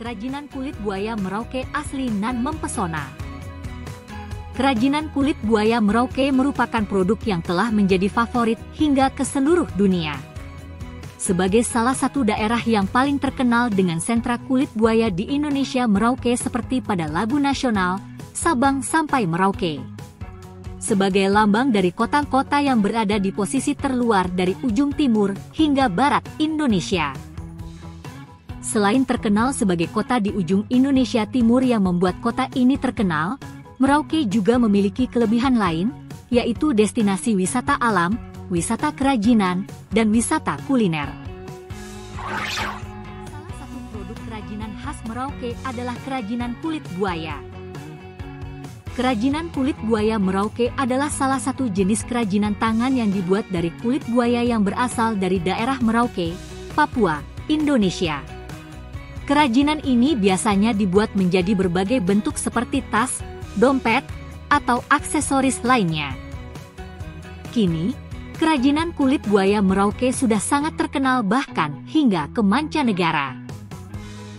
Kerajinan kulit buaya Merauke asli nan mempesona. Kerajinan kulit buaya Merauke merupakan produk yang telah menjadi favorit hingga ke seluruh dunia. Sebagai salah satu daerah yang paling terkenal dengan sentra kulit buaya di Indonesia, Merauke seperti pada lagu nasional, Sabang sampai Merauke. Sebagai lambang dari kota-kota yang berada di posisi terluar dari ujung timur hingga barat Indonesia. Selain terkenal sebagai kota di ujung Indonesia Timur yang membuat kota ini terkenal, Merauke juga memiliki kelebihan lain, yaitu destinasi wisata alam, wisata kerajinan, dan wisata kuliner. Salah satu produk kerajinan khas Merauke adalah kerajinan kulit buaya. Kerajinan kulit buaya Merauke adalah salah satu jenis kerajinan tangan yang dibuat dari kulit buaya yang berasal dari daerah Merauke, Papua, Indonesia. Kerajinan ini biasanya dibuat menjadi berbagai bentuk seperti tas, dompet, atau aksesoris lainnya. Kini, kerajinan kulit buaya Merauke sudah sangat terkenal bahkan hingga ke mancanegara.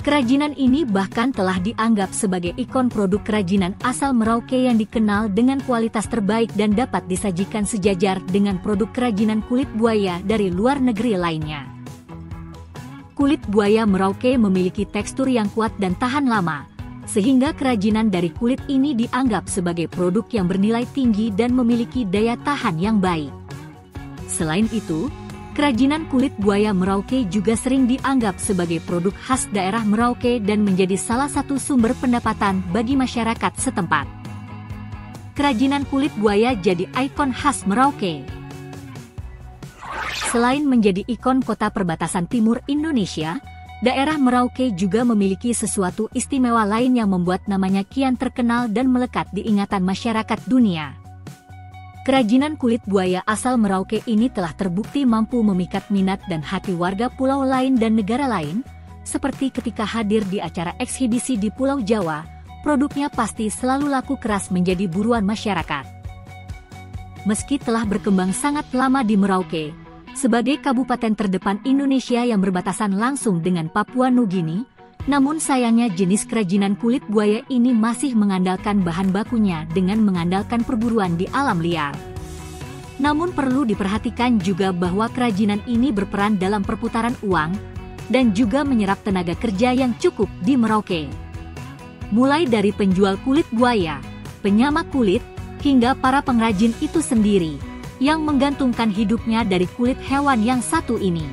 Kerajinan ini bahkan telah dianggap sebagai ikon produk kerajinan asal Merauke yang dikenal dengan kualitas terbaik dan dapat disajikan sejajar dengan produk kerajinan kulit buaya dari luar negeri lainnya. Kulit buaya Merauke memiliki tekstur yang kuat dan tahan lama, sehingga kerajinan dari kulit ini dianggap sebagai produk yang bernilai tinggi dan memiliki daya tahan yang baik. Selain itu, kerajinan kulit buaya Merauke juga sering dianggap sebagai produk khas daerah Merauke dan menjadi salah satu sumber pendapatan bagi masyarakat setempat. Kerajinan kulit buaya jadi ikon khas Merauke. Selain menjadi ikon kota perbatasan timur Indonesia, daerah Merauke juga memiliki sesuatu istimewa lain yang membuat namanya kian terkenal dan melekat di ingatan masyarakat dunia. Kerajinan kulit buaya asal Merauke ini telah terbukti mampu memikat minat dan hati warga pulau lain dan negara lain, seperti ketika hadir di acara eksibisi di Pulau Jawa, produknya pasti selalu laku keras menjadi buruan masyarakat. Meski telah berkembang sangat lama di Merauke, sebagai kabupaten terdepan Indonesia yang berbatasan langsung dengan Papua Nugini, namun sayangnya jenis kerajinan kulit buaya ini masih mengandalkan bahan bakunya dengan mengandalkan perburuan di alam liar. Namun perlu diperhatikan juga bahwa kerajinan ini berperan dalam perputaran uang dan juga menyerap tenaga kerja yang cukup di Merauke. Mulai dari penjual kulit buaya, penyamak kulit, hingga para pengrajin itu sendiri, yang menggantungkan hidupnya dari kulit hewan yang satu ini.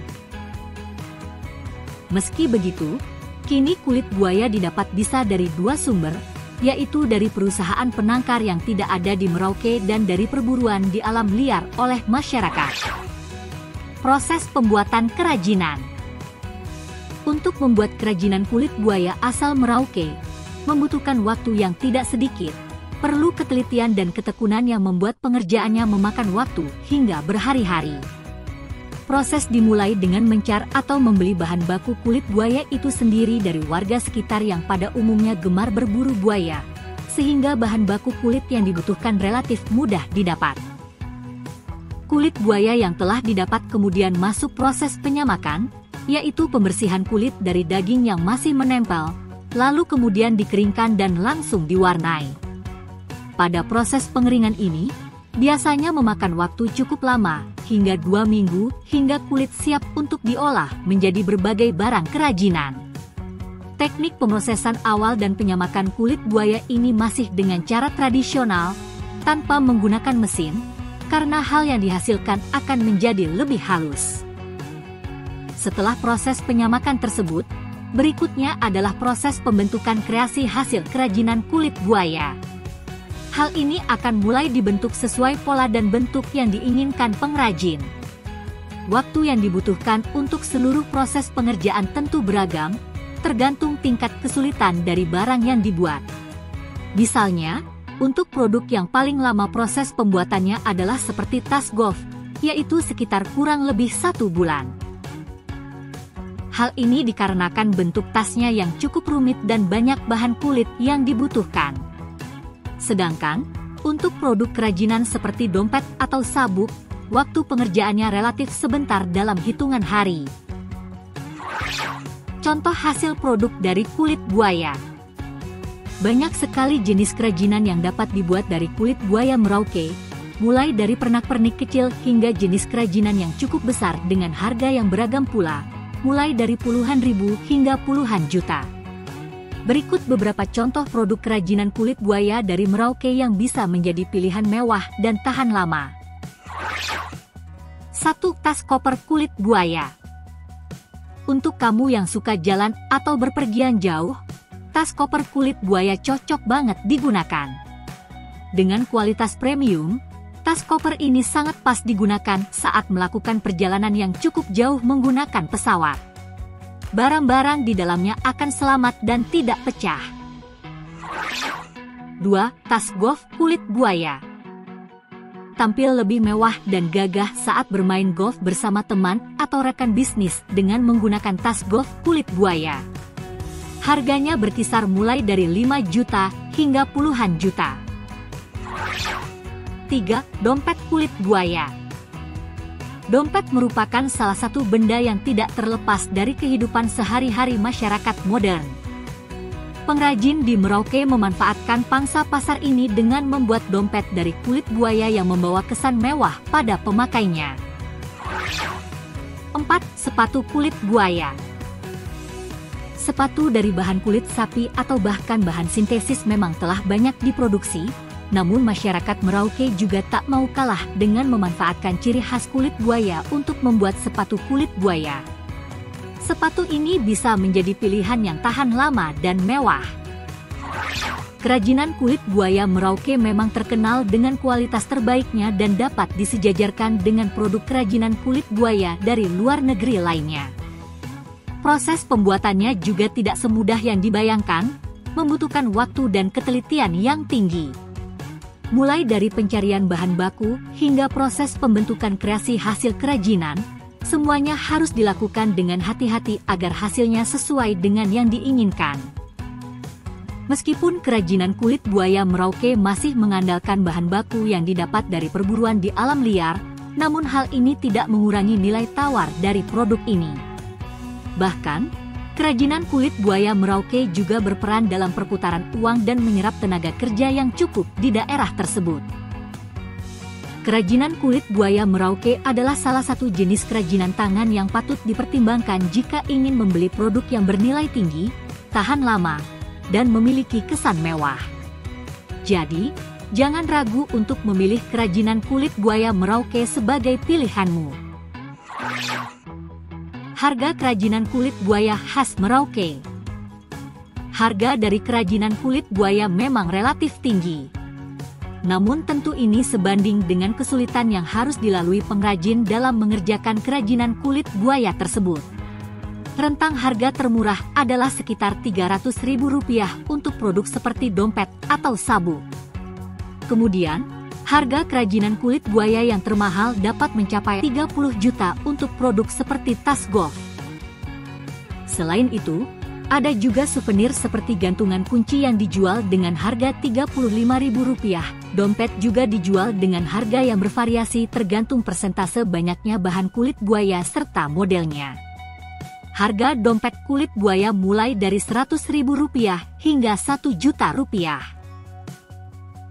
Meski begitu, kini kulit buaya didapat bisa dari dua sumber, yaitu dari perusahaan penangkar yang tidak ada di Merauke dan dari perburuan di alam liar oleh masyarakat. Proses pembuatan kerajinan. Untuk membuat kerajinan kulit buaya asal Merauke, membutuhkan waktu yang tidak sedikit. Perlu ketelitian dan ketekunan yang membuat pengerjaannya memakan waktu hingga berhari-hari. Proses dimulai dengan mencar atau membeli bahan baku kulit buaya itu sendiri dari warga sekitar yang pada umumnya gemar berburu buaya, sehingga bahan baku kulit yang dibutuhkan relatif mudah didapat. Kulit buaya yang telah didapat kemudian masuk proses penyamakan, yaitu pembersihan kulit dari daging yang masih menempel, lalu kemudian dikeringkan dan langsung diwarnai. Pada proses pengeringan ini, biasanya memakan waktu cukup lama, hingga 2 minggu, hingga kulit siap untuk diolah menjadi berbagai barang kerajinan. Teknik pemrosesan awal dan penyamakan kulit buaya ini masih dengan cara tradisional, tanpa menggunakan mesin, karena hal yang dihasilkan akan menjadi lebih halus. Setelah proses penyamakan tersebut, berikutnya adalah proses pembentukan kreasi hasil kerajinan kulit buaya. Hal ini akan mulai dibentuk sesuai pola dan bentuk yang diinginkan pengrajin. Waktu yang dibutuhkan untuk seluruh proses pengerjaan tentu beragam, tergantung tingkat kesulitan dari barang yang dibuat. Misalnya, untuk produk yang paling lama proses pembuatannya adalah seperti tas golf, yaitu sekitar kurang lebih 1 bulan. Hal ini dikarenakan bentuk tasnya yang cukup rumit dan banyak bahan kulit yang dibutuhkan. Sedangkan, untuk produk kerajinan seperti dompet atau sabuk, waktu pengerjaannya relatif sebentar dalam hitungan hari. Contoh hasil produk dari kulit buaya. Banyak sekali jenis kerajinan yang dapat dibuat dari kulit buaya Merauke, mulai dari pernak-pernik kecil hingga jenis kerajinan yang cukup besar dengan harga yang beragam pula, mulai dari puluhan ribu hingga puluhan juta. Berikut beberapa contoh produk kerajinan kulit buaya dari Merauke yang bisa menjadi pilihan mewah dan tahan lama. 1. Tas koper kulit buaya. Untuk kamu yang suka jalan atau berpergian jauh, tas koper kulit buaya cocok banget digunakan. Dengan kualitas premium, tas koper ini sangat pas digunakan saat melakukan perjalanan yang cukup jauh menggunakan pesawat. Barang-barang di dalamnya akan selamat dan tidak pecah. 2. Tas golf kulit buaya. Tampil lebih mewah dan gagah saat bermain golf bersama teman atau rekan bisnis dengan menggunakan tas golf kulit buaya. Harganya berkisar mulai dari 5 juta hingga puluhan juta. 3. Dompet kulit buaya. Dompet merupakan salah satu benda yang tidak terlepas dari kehidupan sehari-hari masyarakat modern. Pengrajin di Merauke memanfaatkan pangsa pasar ini dengan membuat dompet dari kulit buaya yang membawa kesan mewah pada pemakainya. 4. Sepatu kulit buaya. Sepatu dari bahan kulit sapi atau bahkan bahan sintesis memang telah banyak diproduksi, namun masyarakat Merauke juga tak mau kalah dengan memanfaatkan ciri khas kulit buaya untuk membuat sepatu kulit buaya. Sepatu ini bisa menjadi pilihan yang tahan lama dan mewah. Kerajinan kulit buaya Merauke memang terkenal dengan kualitas terbaiknya dan dapat disejajarkan dengan produk kerajinan kulit buaya dari luar negeri lainnya. Proses pembuatannya juga tidak semudah yang dibayangkan, membutuhkan waktu dan ketelitian yang tinggi. Mulai dari pencarian bahan baku hingga proses pembentukan kreasi hasil kerajinan, semuanya harus dilakukan dengan hati-hati agar hasilnya sesuai dengan yang diinginkan. Meskipun kerajinan kulit buaya Merauke masih mengandalkan bahan baku yang didapat dari perburuan di alam liar, namun hal ini tidak mengurangi nilai tawar dari produk ini. Bahkan, kerajinan kulit buaya Merauke juga berperan dalam perputaran uang dan menyerap tenaga kerja yang cukup di daerah tersebut. Kerajinan kulit buaya Merauke adalah salah satu jenis kerajinan tangan yang patut dipertimbangkan jika ingin membeli produk yang bernilai tinggi, tahan lama, dan memiliki kesan mewah. Jadi, jangan ragu untuk memilih kerajinan kulit buaya Merauke sebagai pilihanmu. Harga kerajinan kulit buaya khas Merauke. Harga dari kerajinan kulit buaya memang relatif tinggi. Namun tentu ini sebanding dengan kesulitan yang harus dilalui pengrajin dalam mengerjakan kerajinan kulit buaya tersebut. Rentang harga termurah adalah sekitar Rp300.000 untuk produk seperti dompet atau sabuk. Kemudian, harga kerajinan kulit buaya yang termahal dapat mencapai 30 juta untuk produk seperti tas golf. Selain itu, ada juga souvenir seperti gantungan kunci yang dijual dengan harga Rp35.000. Dompet juga dijual dengan harga yang bervariasi tergantung persentase banyaknya bahan kulit buaya serta modelnya. Harga dompet kulit buaya mulai dari Rp100.000 hingga Rp1 juta.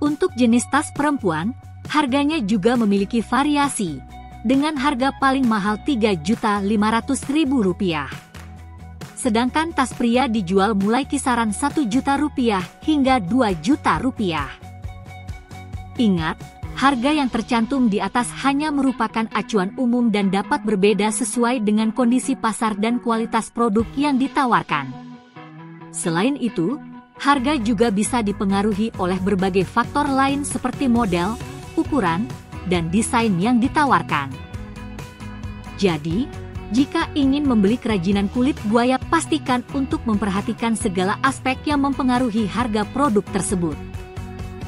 Untuk jenis tas perempuan, harganya juga memiliki variasi, dengan harga paling mahal Rp3.500.000. Sedangkan tas pria dijual mulai kisaran Rp1 juta hingga Rp2 juta. Ingat, harga yang tercantum di atas hanya merupakan acuan umum dan dapat berbeda sesuai dengan kondisi pasar dan kualitas produk yang ditawarkan. Selain itu, harga juga bisa dipengaruhi oleh berbagai faktor lain seperti model, ukuran, dan desain yang ditawarkan. Jadi, jika ingin membeli kerajinan kulit buaya, pastikan untuk memperhatikan segala aspek yang mempengaruhi harga produk tersebut.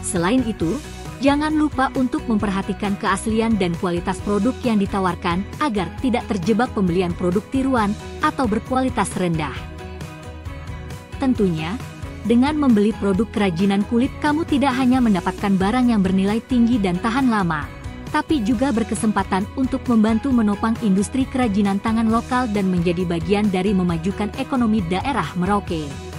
Selain itu, jangan lupa untuk memperhatikan keaslian dan kualitas produk yang ditawarkan agar tidak terjebak pembelian produk tiruan atau berkualitas rendah. Tentunya, dengan membeli produk kerajinan kulit, kamu tidak hanya mendapatkan barang yang bernilai tinggi dan tahan lama, tapi juga berkesempatan untuk membantu menopang industri kerajinan tangan lokal dan menjadi bagian dari memajukan ekonomi daerah Merauke.